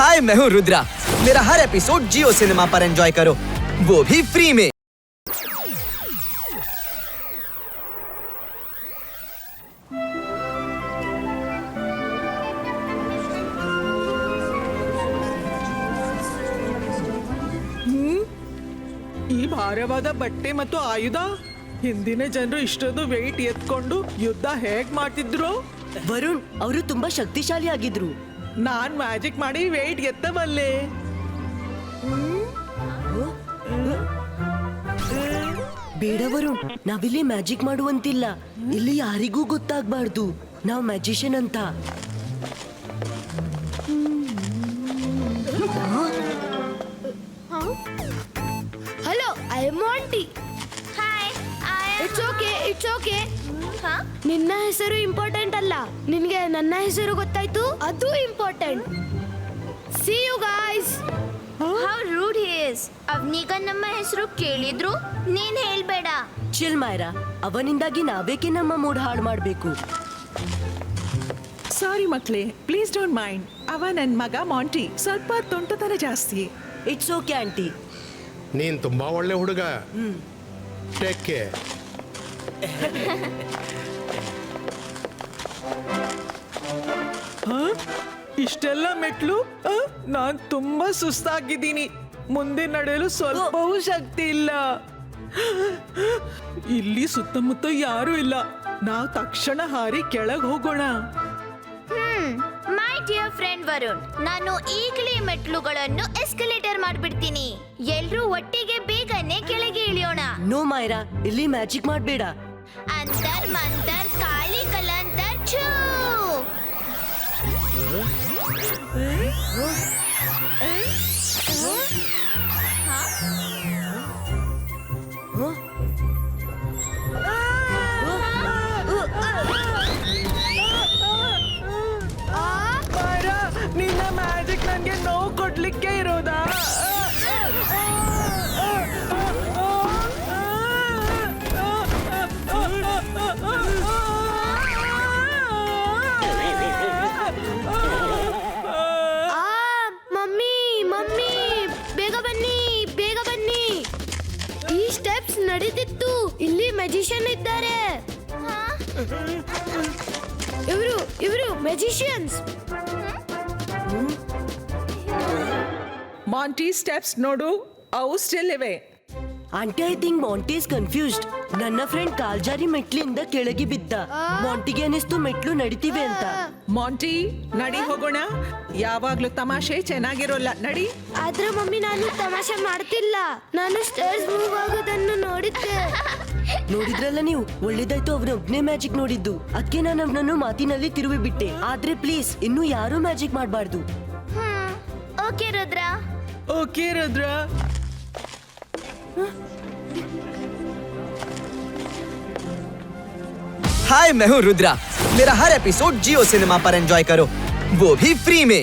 हाय, मैं हूँ रुद्रा। मेरा हर एपिसोड जियो सिनेमा पर एंजॉय करो, वो भी फ्री में। ಈ ಭಾರವಾದ ಬಟ್ಟೆ ಮತ್ತು ಆಯುಧ ಹಿಂದಿನ ಜನರು ಇಷ್ಟೊಂದು ವೆಯ್ಟ್ ಎತ್ಕೊಂಡು ಯುದ್ಧ ಹೇಗ್ ಮಾಡ್ತಿದ್ರು? ವರುಣ್ ಅವರು ತುಂಬಾ ಶಕ್ತಿಶಾಲಿ ಆಗಿದ್ರು. ನಾನ್ ಮ್ಯಾಜಿಕ್ ಮಾಡಿ ವೆಯ್ಟ್ ಎತ್ತಬಲ್ಲೆ. ಬೇಡ ವರುಣ್, ನಾವಿಲ್ಲಿ ಮ್ಯಾಜಿಕ್ ಮಾಡುವಂತಿಲ್ಲ. ಇಲ್ಲಿ ಯಾರಿಗೂ ಗೊತ್ತಾಗ್ಬಾರ್ದು ನಾವ್ ಮ್ಯಾಜಿಷಿಯನ್ ಅಂತ. Hello, I am Monty. Hi, I am. It's okay. ನಿನ್ನ ಹೆಸರು ಇಂಪಾರ್ಟೆಂಟ್ ಅಲ್ಲ, ನಿನ್ಗೆ ನನ್ನ ಹೆಸರು ಗೊತ್ತಾಯ್ತು, ಅದು important. See you guys. How rude he is. ಅವನೀಗ ನಮ್ಮ ಹೆಸರು ಕೇಳಿದ್ರು ನೀನ್ ಹೇಳ್ಬೇಡ. ಚಿಲ್ ಮೈರಾ, ಅವನಿಂದಾಗಿ ನಾವೇಕೆ ನಮ್ಮ ಮೂಡ್ ಹಾಳು ಮಾಡ್ಬೇಕು? ಸಾರಿ ಮಕ್ಳೇ, ಪ್ಲೀಸ್ ಡೋಂಟ್ ಮೈಂಡ್. ಅವ ನನ್ ಮಗ ಮಾಂಟಿ, ಸ್ವಲ್ಪ ತುಂಟತನ ಜಾಸ್ತಿ. It's okay aunty. ನೀನ್ ತುಂಬಾ ಒಳ್ಳೆ ಹುಡುಗ. Take care. ಇಷ್ಟೆಲ್ಲ ಮೆಟ್ಲು, ನಾನ್ ತುಂಬಾ ಸುಸ್ತಾಗಿದ್ದೀನಿ. ಮುಂದೆ ನಡೆಯಲು ಸ್ವಲ್ಪವೂ ಶಕ್ತಿ ಇಲ್ಲ. ಇಲ್ಲಿ ಸುತ್ತಮುತ್ತ ಯಾರು ಇಲ್ಲ. ನಾವು ತಕ್ಷಣ ಹಾರಿ ಕೆಳಗ್ ಹೋಗೋಣ. ಮೈ ಡಿಯರ್ ಫ್ರೆಂಡ್ ವರುಣ್, ನಾನು ಈಗಲೇ ಮೆಟ್ಲುಗಳನ್ನು ಎಸ್ಕಲೇಟರ್ ಮಾಡ್ಬಿಡ್ತೀನಿ. ಎಲ್ರೂ ಒಟ್ಟಿಗೆ ಬೇಗನೆ ಕೆಳಗೆ ಇಳಿಯೋಣ. ನೋ ಮೈರಾ, ಇಲ್ಲಿ ಮ್ಯಾಜಿಕ್ ಮಾಡ್ಬೇಡ. ಅಂತರ್ ಮಂತರ್ ಕಾಳಿ ಕಲಂತರ್ ಛೂ. ಮೈರಾ, ನಿನ್ನ ಮ್ಯಾಜಿಕ್ ನನ್ಗೆ ನೋವು ಕೊಡ್ಲಿಕ್ಕೆ ಇರೋದಾ? ಮಮ್ಮಿ ಬೇಗ ಬನ್ನಿ. ಈ ಸ್ಟೆಪ್ಸ್ ನಡೀತಿತ್ತು, ಇಲ್ಲಿ ಮ್ಯಾಜಿಷಿಯನ್ ಇದ್ದಾರೆ. ಇವರು ಮ್ಯಾಜಿಷಿಯನ್ಸ್. ಮಾಂಟಿ ಸ್ಟೆಪ್ಸ್ ನೋಡು, ಅವು ಸ್ಟಿಲ್ ಇವೆ. Aunty, I think Monty is confused. ನನ್ನ ಫ್ರೆಂಡ್ ಕಾಲ್ಜಾರಿ ಮೆಟ್ಲಿಂದ ಕೆಳಗೆ ಬಿದ್ದ. ಮಾಂಟಿಗೆ ಅನಿಸ್ತು ಮೆಟ್ಲು ನಡಿತಿವೆ ಅಂತ. ಮಾಂಟಿ, ನಡಿ ಹೋಗೋಣ. ಯಾವಾಗ್ಲೂ ತಮಾಷೆ ಚೆನ್ನಾಗಿರೋಲ್ಲ, ನಡಿ. ಆದ್ರೆ ಮಮ್ಮಿ, ನಾನು ತಮಾಷೆ ಮಾಡ್ತಿಲ್ಲ. ನಾನು ಸ್ಟೇರ್ಸ್ ಮೂವ್ ಆಗೋದನ್ನು ನೋಡಿದ್ದೆ. ನೋಡಿದ್ರಲ್ಲ ನೀವು, ಒಳ್ಳೇದಾಯ್ತು ಅವನ ಒಬ್ನೇ ಮ್ಯಾಜಿಕ್ ನೋಡಿದ್ದು. ಅದಕ್ಕೆ ನಾನು ಅವನನ್ನು ಮಾತಿನಲ್ಲಿ ತಿರುವಿ ಬಿಟ್ಟೆ. ಆದ್ರೆ ಪ್ಲೀಸ್, ಇನ್ನು ಯಾರೂ ಮ್ಯಾಜಿಕ್ ಮಾಡಬಾರ್ದು. ಓಕೆ ರುದ್ರ. हाय, मैं हूँ रुद्रा। मेरा हर एपिसोड जियो सिनेमा पर एंजॉय करो, वो भी फ्री में।